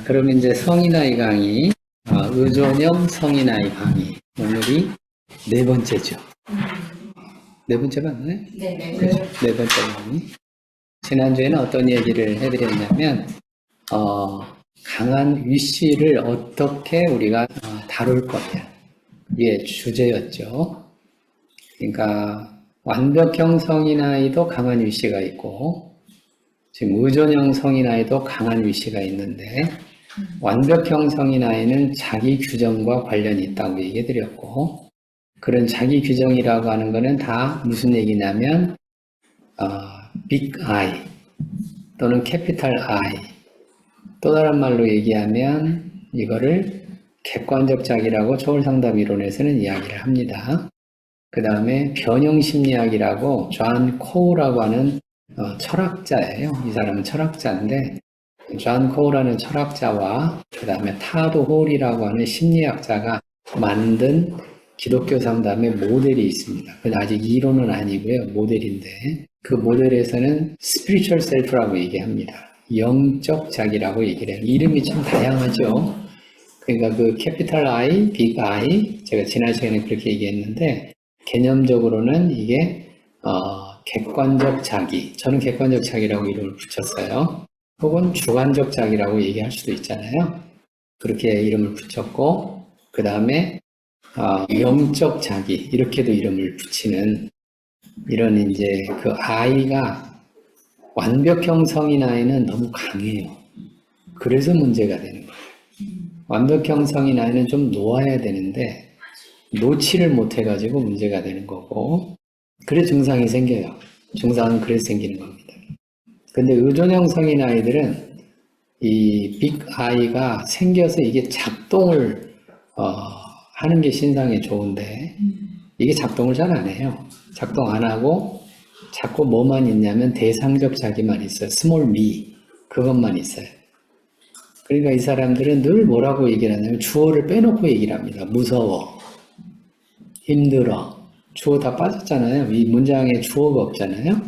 그러면 이제 성인아이 강의, 의존형 성인아이 강의. 오늘이 네 번째죠. 네 번째 맞나요? 네. 그죠? 네 번째 강의. 지난주에는 어떤 얘기를 해드렸냐면, 강한 위씨를 어떻게 우리가 다룰 거냐. 이게 주제였죠. 그러니까, 완벽형 성인아이도 강한 위씨가 있고, 지금 의존형 성인아이도 강한 위씨가 있는데, 완벽형 성인아이는 자기 규정과 관련이 있다고 얘기해드렸고, 그런 자기 규정이라고 하는 거는 다 무슨 얘기냐면, 빅 I 또는 캐피탈 I, 또 다른 말로 얘기하면 이거를 객관적 자기라고 초월상담 이론에서는 이야기를 합니다. 그 다음에 변형심리학이라고 존 코우라고 하는 철학자예요. 이 사람은 철학자인데 존 코우라는 철학자와 그 다음에 타도 홀이라고 하는 심리학자가 만든 기독교 상담의 모델이 있습니다. 그건 아직 이론은 아니고요. 모델인데 그 모델에서는 spiritual self라고 얘기합니다. 영적 자기라고 얘기를 해요. 이름이 참 다양하죠. 그러니까 그 캐피탈 I, 빅 I, 제가 지난 시간에 그렇게 얘기했는데 개념적으로는 이게 객관적 자기, 저는 객관적 자기라고 이름을 붙였어요. 혹은 주관적 자기라고 얘기할 수도 있잖아요. 그렇게 이름을 붙였고 그 다음에 영적 자기 이렇게도 이름을 붙이는 이런 이제 그 아이가 완벽형 성인 아이는 너무 강해요. 그래서 문제가 되는 거예요. 완벽형 성인 아이는 좀 놓아야 되는데 놓지를 못해가지고 문제가 되는 거고, 그래 증상이 생겨요. 증상은 그래서 생기는 겁니다. 근데 의존형 성인 아이들은 이 빅 아이가 생겨서 이게 작동을 하는 게 신상에 좋은데 이게 작동을 잘 안 해요. 작동 안 하고 자꾸 뭐만 있냐면 대상적 자기만 있어요. 스몰 me 그것만 있어요. 그러니까 이 사람들은 늘 뭐라고 얘기를 하냐면 주어를 빼놓고 얘기를 합니다. 무서워, 힘들어, 주어 다 빠졌잖아요. 이 문장에 주어가 없잖아요.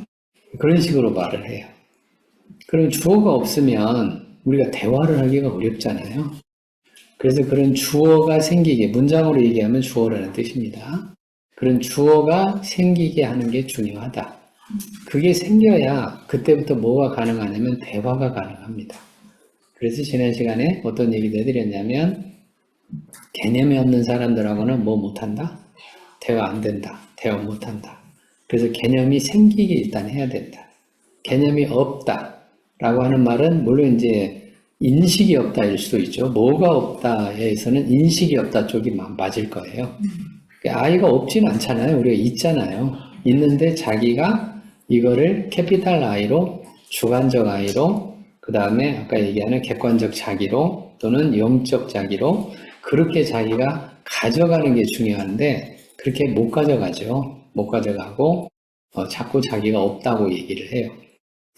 그런 식으로 말을 해요. 그럼 주어가 없으면 우리가 대화를 하기가 어렵잖아요. 그래서 그런 주어가 생기게, 문장으로 얘기하면 주어라는 뜻입니다. 그런 주어가 생기게 하는 게 중요하다. 그게 생겨야 그때부터 뭐가 가능하냐면 대화가 가능합니다. 그래서 지난 시간에 어떤 얘기를 해드렸냐면 개념이 없는 사람들하고는 뭐 못한다? 대화 안 된다. 대화 못한다. 그래서 개념이 생기게 일단 해야 된다. 개념이 없다 라고 하는 말은 물론 이제 인식이 없다일 수도 있죠. 뭐가 없다에서는 인식이 없다 쪽이 맞을 거예요. 아이가 없지는 않잖아요. 우리가 있잖아요. 있는데 자기가 이거를 캐피탈 I로, 주관적 I로, 그 다음에 아까 얘기하는 객관적 자기로 또는 영적 자기로 그렇게 자기가 가져가는 게 중요한데 그렇게 못 가져가죠. 못 가져가고 자꾸 자기가 없다고 얘기를 해요.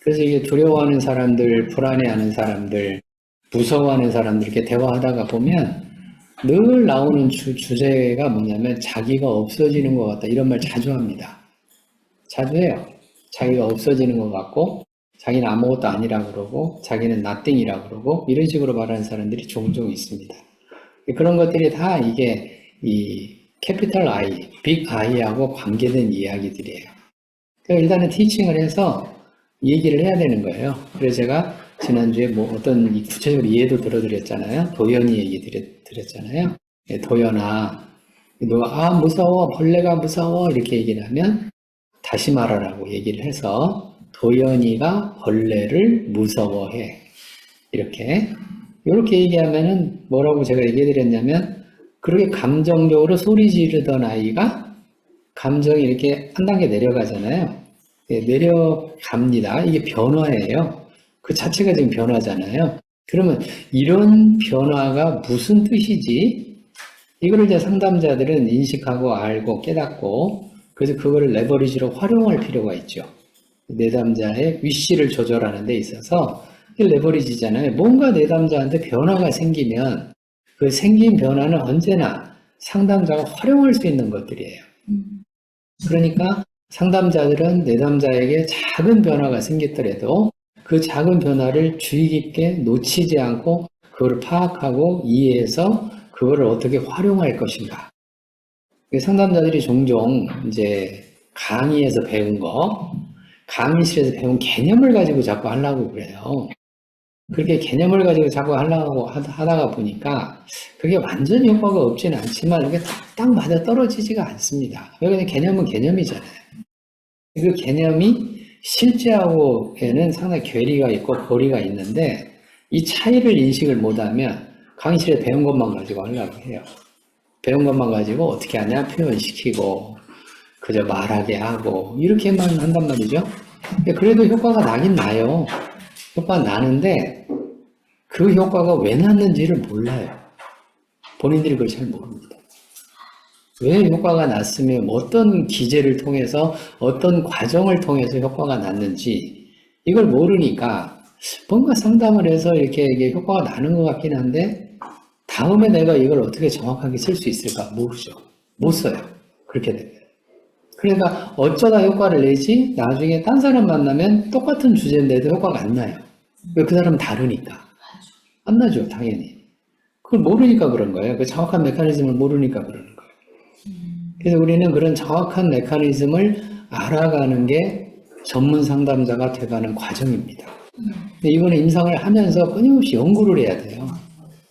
그래서 이게 두려워하는 사람들, 불안해하는 사람들, 무서워하는 사람들 이렇게 대화하다가 보면 늘 나오는 주제가 뭐냐면 자기가 없어지는 것 같다 이런 말 자주 합니다. 자주 해요. 자기가 없어지는 것 같고 자기는 아무것도 아니라고 그러고 자기는 nothing이라고 그러고 이런 식으로 말하는 사람들이 종종 있습니다. 그런 것들이 다 이게 이 캐피탈 I, 빅 I하고 관계된 이야기들이에요. 그러니까 일단은 티칭을 해서 얘기를 해야 되는 거예요. 그래서 제가 지난주에 뭐 어떤 구체적으로 예도 들어드렸잖아요. 도연이 얘기 드렸잖아요. 도연아, 너가 무서워, 벌레가 무서워 이렇게 얘기를 하면 다시 말하라고 얘기를 해서 도연이가 벌레를 무서워해. 이렇게 얘기하면은 뭐라고 제가 얘기해드렸냐면 그렇게 감정적으로 소리 지르던 아이가 감정이 이렇게 한 단계 내려가잖아요. 내려갑니다. 이게 변화예요. 그 자체가 지금 변화잖아요. 그러면 이런 변화가 무슨 뜻이지? 이거를 이제 상담자들은 인식하고 알고 깨닫고 그래서 그거를 레버리지로 활용할 필요가 있죠. 내담자의 위시를 조절하는 데 있어서 레버리지잖아요. 뭔가 내담자한테 변화가 생기면 그 생긴 변화는 언제나 상담자가 활용할 수 있는 것들이에요. 그러니까 상담자들은 내담자에게 작은 변화가 생겼더라도 그 작은 변화를 주의 깊게 놓치지 않고 그거를 파악하고 이해해서 그거를 어떻게 활용할 것인가. 상담자들이 종종 이제 강의에서 배운 거, 강의실에서 배운 개념을 가지고 자꾸 하려고 그래요. 그렇게 개념을 가지고 자꾸 하려고 하다가 보니까 그게 완전히 효과가 없지는 않지만 이게 딱 맞아 떨어지지가 않습니다. 왜냐하면 개념은 개념이잖아요. 그 개념이 실제하고에는 상당히 괴리가 있고 거리가 있는데 이 차이를 인식을 못하면 강의실에 배운 것만 가지고 하려고 해요. 배운 것만 가지고 어떻게 하냐 표현시키고 그저 말하게 하고 이렇게만 한단 말이죠. 그래도 효과가 나긴 나요. 효과가 나는데 그 효과가 왜 났는지를 몰라요. 본인들이 그걸 잘 모릅니다. 왜 효과가 났으면 어떤 기제를 통해서 어떤 과정을 통해서 효과가 났는지 이걸 모르니까 뭔가 상담을 해서 이렇게 효과가 나는 것 같긴 한데 다음에 내가 이걸 어떻게 정확하게 쓸 수 있을까 모르죠. 못 써요. 그렇게 되면. 그러니까 어쩌다 효과를 내지 나중에 딴 사람 만나면 똑같은 주제인데도 효과가 안 나요. 왜? 그 사람은 다르니까. 안 나죠, 당연히. 그걸 모르니까 그런 거예요. 그 정확한 메커니즘을 모르니까 그러는 거예요. 그래서 우리는 그런 정확한 메커니즘을 알아가는 게 전문 상담자가 돼가는 과정입니다. 근데 이거는 임상을 하면서 끊임없이 연구를 해야 돼요.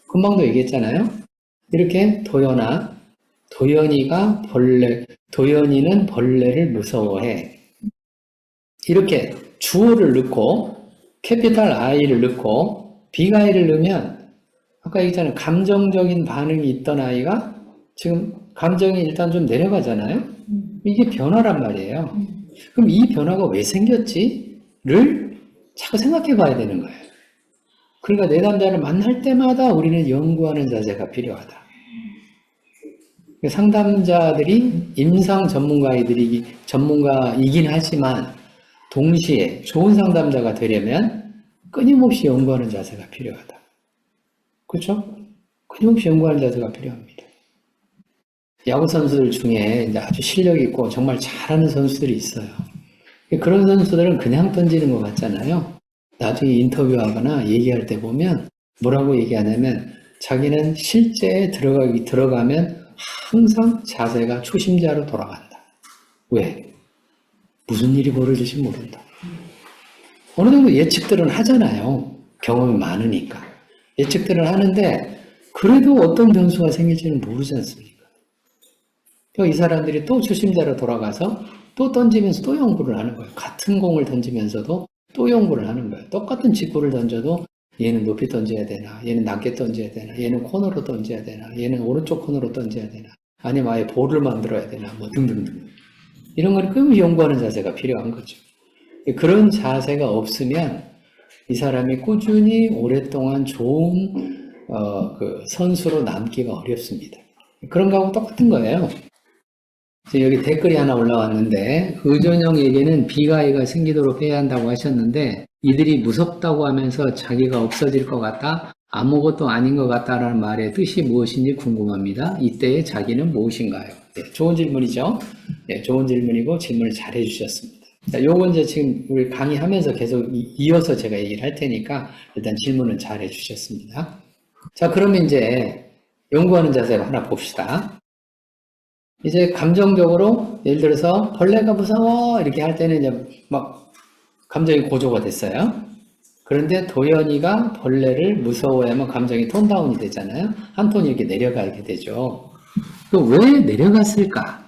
금방도 얘기했잖아요. 이렇게 도연이는 벌레를 무서워해. 이렇게 주어를 넣고 캐피탈 I를 넣고 빅 I를 넣으면 아까 얘기했잖아요. 감정적인 반응이 있던 아이가 지금 감정이 일단 좀 내려가잖아요. 이게 변화란 말이에요. 그럼 이 변화가 왜 생겼지를 자꾸 생각해 봐야 되는 거예요. 그러니까 내담자를 만날 때마다 우리는 연구하는 자세가 필요하다. 상담자들이 임상 전문가이긴 하지만 동시에 좋은 상담자가 되려면 끊임없이 연구하는 자세가 필요하다. 그렇죠? 끊임없이 연구하는 자세가 필요합니다. 야구 선수들 중에 이제 아주 실력 있고 정말 잘하는 선수들이 있어요. 그런 선수들은 그냥 던지는 것 같잖아요. 나중에 인터뷰하거나 얘기할 때 보면 뭐라고 얘기하냐면 자기는 실제에 들어가면 항상 자세가 초심자로 돌아간다. 왜? 무슨 일이 벌어질지 모른다. 어느 정도 예측들은 하잖아요. 경험이 많으니까. 예측들은 하는데 그래도 어떤 변수가 생길지는 모르지 않습니까? 이 사람들이 또 초심자로 돌아가서 또 던지면서 또 연구를 하는 거예요. 같은 공을 던지면서도 또 연구를 하는 거예요. 똑같은 직구를 던져도 얘는 높이 던져야 되나, 얘는 낮게 던져야 되나, 얘는 코너로 던져야 되나, 얘는 오른쪽 코너로 던져야 되나, 아니면 아예 볼을 만들어야 되나, 뭐 등등등. 이런 걸 끊임없이 연구하는 자세가 필요한 거죠. 그런 자세가 없으면 이 사람이 꾸준히 오랫동안 좋은 그 선수로 남기가 어렵습니다. 그런 거하고 똑같은 거예요. 여기 댓글이 하나 올라왔는데 의존형에게는 비가이가 생기도록 해야 한다고 하셨는데 이들이 무섭다고 하면서 자기가 없어질 것 같다, 아무것도 아닌 것 같다라는 말의 뜻이 무엇인지 궁금합니다. 이때의 자기는 무엇인가요? 네, 좋은 질문이죠. 네, 좋은 질문이고 질문을 잘 해주셨습니다. 자, 요건 이제 지금 우리 강의하면서 계속 이어서 제가 얘기를 할 테니까 일단 질문을 잘 해주셨습니다. 자, 그러면 이제 연구하는 자세를 하나 봅시다. 이제 감정적으로 예를 들어서 벌레가 무서워 이렇게 할 때는 이제 막 감정이 고조가 됐어요. 그런데 도연이가 벌레를 무서워하면 감정이 톤다운이 되잖아요. 한 톤이 이렇게 내려가게 되죠. 왜 내려갔을까?